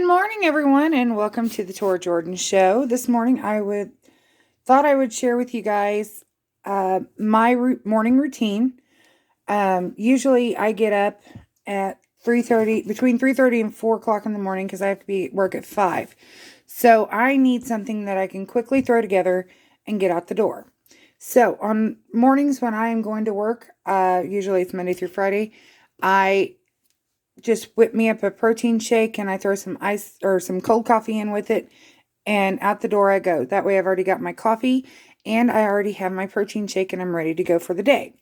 Good morning, everyone, and welcome to the Tora Jordan Show. This morning, thought I would share with you guys my morning routine. Usually, I get up at 3:30, between 3:30 and 4 o'clock in the morning, because I have to be at work at 5. So I need something that I can quickly throw together and get out the door. So on mornings when I am going to work, usually it's Monday through Friday, I just whip me up a protein shake and I throw some ice or some cold coffee in with it, and out the door I go. That way I've already got my coffee and I already have my protein shake and I'm ready to go for the day.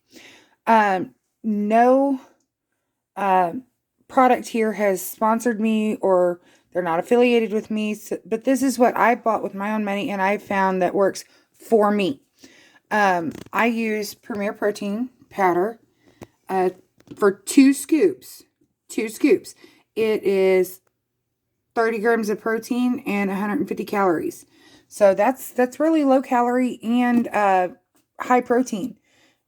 No product here has sponsored me, or they're not affiliated with me, but this is what I bought with my own money and I found that works for me. I use Premier Protein powder for 2 scoops. 2 scoops. It is 30 grams of protein and 150 calories. So that's really low calorie and high protein.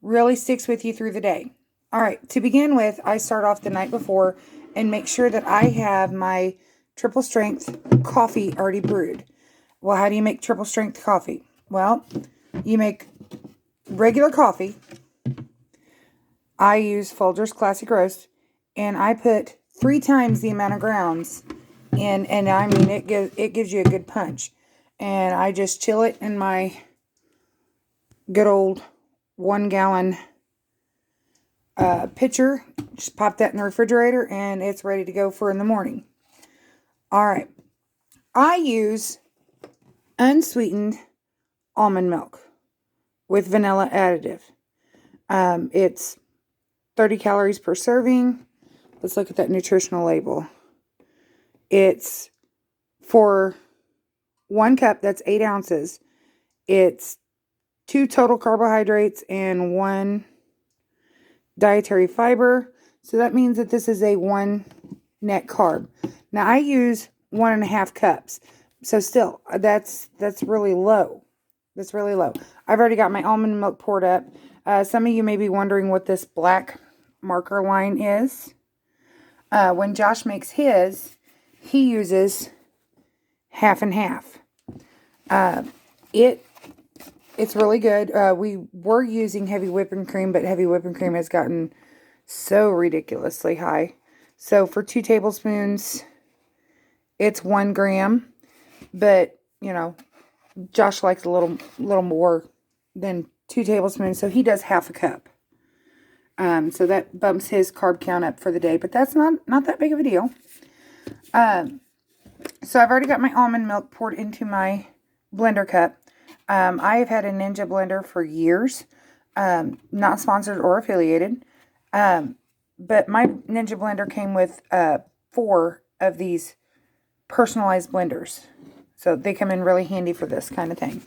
Really sticks with you through the day. All right, to begin with, I start off the night before and make sure that I have my triple strength coffee already brewed. Well, how do you make triple strength coffee? Well, you make regular coffee. I use Folgers Classic Roast, and I put 3 times the amount of grounds in, and I mean, it gives you a good punch. And I just chill it in my good old 1-gallon pitcher. Just pop that in the refrigerator, and it's ready to go for in the morning. All right. I use unsweetened almond milk with vanilla additive. It's 30 calories per serving. Let's look at that nutritional label. It's for 1 cup, that's 8 ounces. It's 2 total carbohydrates and 1 dietary fiber. So that means that this is a 1 net carb. Now I use 1.5 cups. So still, that's really low. That's really low. I've already got my almond milk poured up. Some of you may be wondering what this black marker line is. When Josh makes his, he uses half and half. It's really good. We were using heavy whipping cream, but heavy whipping cream has gotten so ridiculously high. So for 2 tablespoons, it's 1 gram. But, you know, Josh likes a little more than 2 tablespoons, so he does half a cup. So that bumps his carb count up for the day, but that's not that big of a deal. So I've already got my almond milk poured into my blender cup. I have had a Ninja blender for years, not sponsored or affiliated. But my Ninja blender came with 4 of these personalized blenders. So they come in really handy for this kind of thing.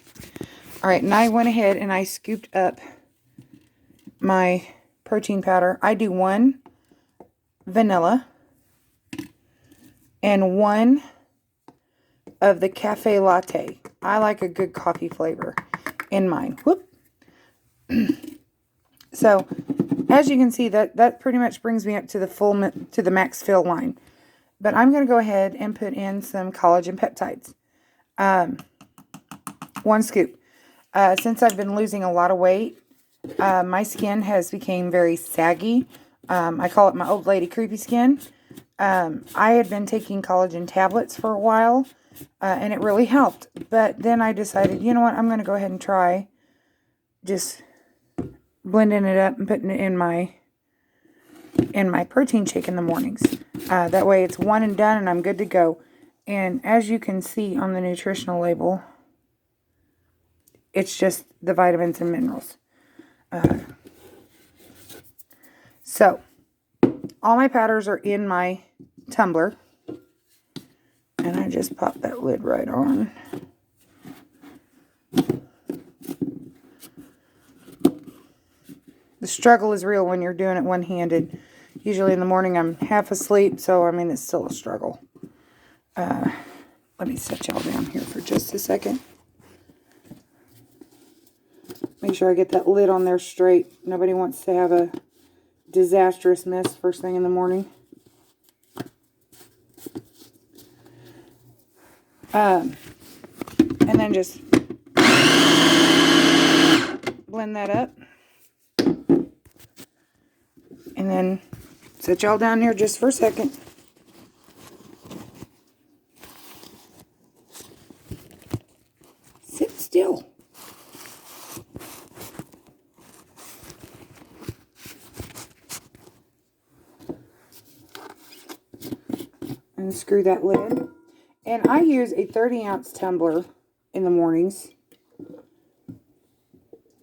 All right, and I went ahead and I scooped up my protein powder. I do 1 vanilla and 1 of the cafe latte. I like a good coffee flavor in mine. Whoop. So, as you can see, that pretty much brings me up to the max fill line. But I'm going to go ahead and put in some collagen peptides. 1 scoop. Since I've been losing a lot of weight, my skin has become very saggy. I call it my old lady creepy skin. I had been taking collagen tablets for a while, and it really helped. But then I decided, you know what, I'm going to go ahead and try just blending it up and putting it in my protein shake in the mornings. That way it's one and done and I'm good to go. And as you can see on the nutritional label, it's just the vitamins and minerals. So, all my powders are in my tumbler. And I just pop that lid right on. The struggle is real when you're doing it one-handed. Usually in the morning I'm half asleep, so I mean it's still a struggle. Let me set y'all down here for just a second. Make sure I get that lid on there straight. Nobody wants to have a disastrous mess first thing in the morning. And then just blend that up. And then set y'all down here just for a second. Sit still. And screw that lid. And I use a 30-ounce tumbler in the mornings.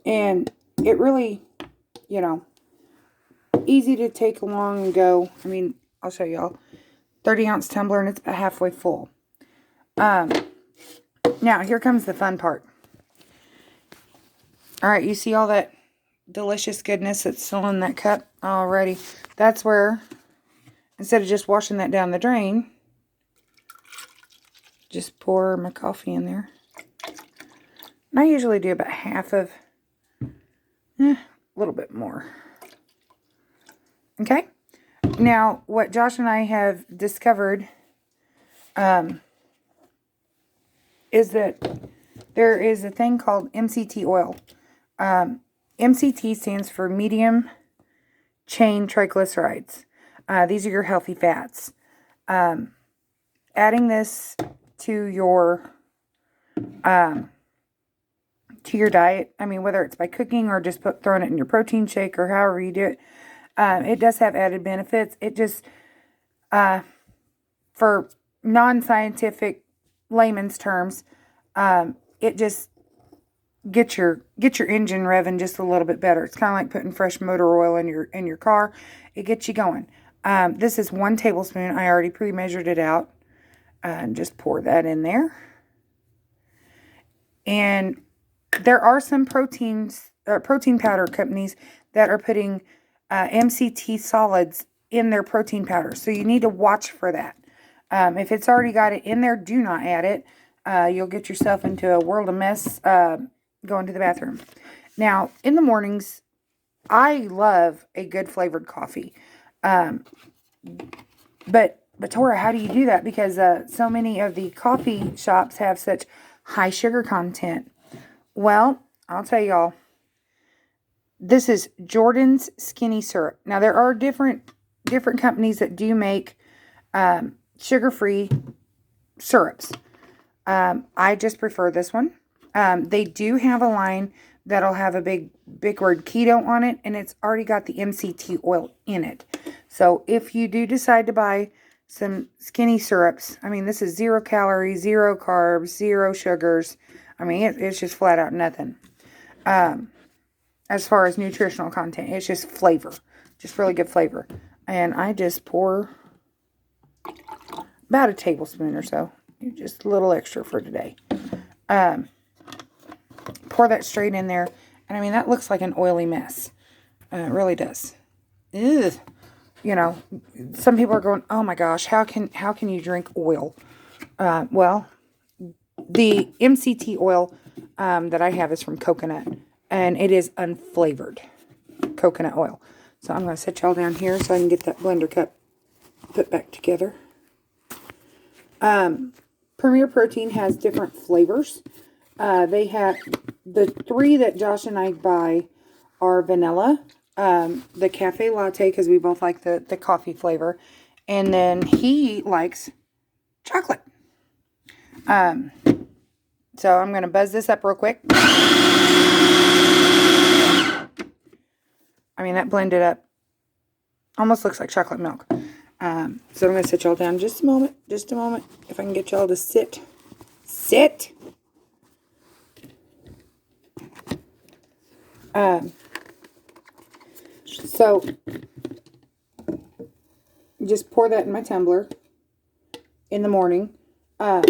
And it really, you know, easy to take along and go. I mean, I'll show y'all. 30-ounce tumbler, and it's about halfway full. Now, here comes the fun part. Alright, you see all that delicious goodness that's still in that cup? Alrighty. That's where, instead of just washing that down the drain, just pour my coffee in there. And I usually do about half of, a little bit more. Okay? Now, what Josh and I have discovered is that there is a thing called MCT oil. MCT stands for medium chain triglycerides. These are your healthy fats. Adding this to your diet, I mean, whether it's by cooking or just throwing it in your protein shake or however you do it, it does have added benefits. It just, for non-scientific layman's terms, it just get your engine revving just a little bit better. It's kind of like putting fresh motor oil in your car. It gets you going. This is 1 tablespoon. I already pre-measured it out. And just pour that in there. And there are some protein powder companies that are putting MCT solids in their protein powder. So you need to watch for that. If it's already got it in there, do not add it. You'll get yourself into a world of mess going to the bathroom. Now, in the mornings, I love a good flavored coffee. But Tora, how do you do that? Because so many of the coffee shops have such high sugar content. Well, I'll tell y'all. This is Jordan's Skinny Syrup. Now, there are different companies that do make sugar-free syrups. I just prefer this one. They do have a line that'll have a big word keto on it, and it's already got the MCT oil in it. So if you do decide to buy some skinny syrups, I mean, this is 0 calories, 0 carbs, 0 sugars. I mean, it's just flat out nothing. As far as nutritional content, it's just flavor. Just really good flavor. And I just pour about a tablespoon or so. Just a little extra for today. Pour that straight in there. And I mean, that looks like an oily mess. It really does. Ugh. You know, some people are going, oh my gosh, how can you drink oil? Well, the MCT oil that I have is from coconut. And it is unflavored coconut oil. So I'm going to set y'all down here so I can get that blender cup put back together. Premier Protein has different flavors. They have the 3 that Josh and I buy are vanilla, the cafe latte, because we both like the coffee flavor, and then he likes chocolate. So I'm going to buzz this up real quick. I mean, that blended up almost looks like chocolate milk. So I'm going to sit y'all down just a moment. Just a moment. If I can get y'all to sit. Sit! So, just pour that in my tumbler in the morning. Now,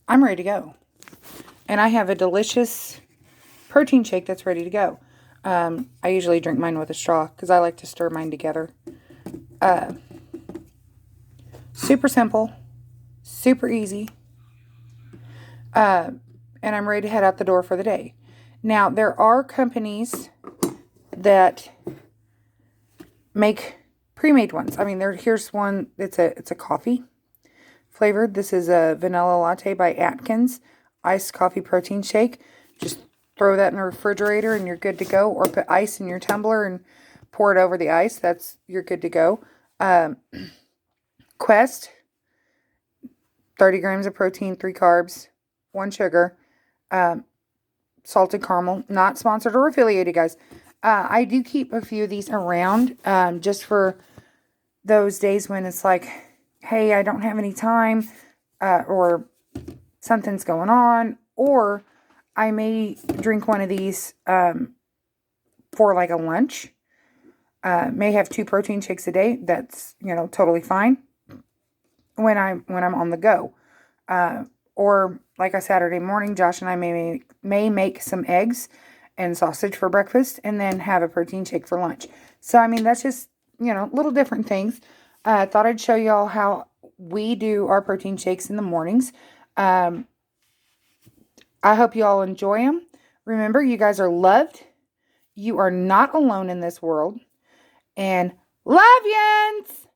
I'm ready to go. And I have a delicious protein shake that's ready to go. I usually drink mine with a straw because I like to stir mine together. Super simple. Super easy. And I'm ready to head out the door for the day. Now, there are companies that make pre-made ones. I mean, here's one. It's a coffee flavored. This is a vanilla latte by Atkins iced coffee protein shake. Just throw that in the refrigerator and you're good to go. Or put ice in your tumbler and pour it over the ice. You're good to go. Quest, 30 grams of protein, 3 carbs, 1 sugar, salted caramel. Not sponsored or affiliated, guys. I do keep a few of these around just for those days when it's like, hey, I don't have any time or something's going on. Or I may drink one of these for like a lunch. May have 2 protein shakes a day. That's, totally fine when I'm on the go. Or like a Saturday morning, Josh and I may make some eggs and sausage for breakfast and then have a protein shake for lunch. So, I mean, that's just, little different things. I thought I'd show y'all how we do our protein shakes in the mornings. I hope you all enjoy them. Remember, you guys are loved. You are not alone in this world. And love yins!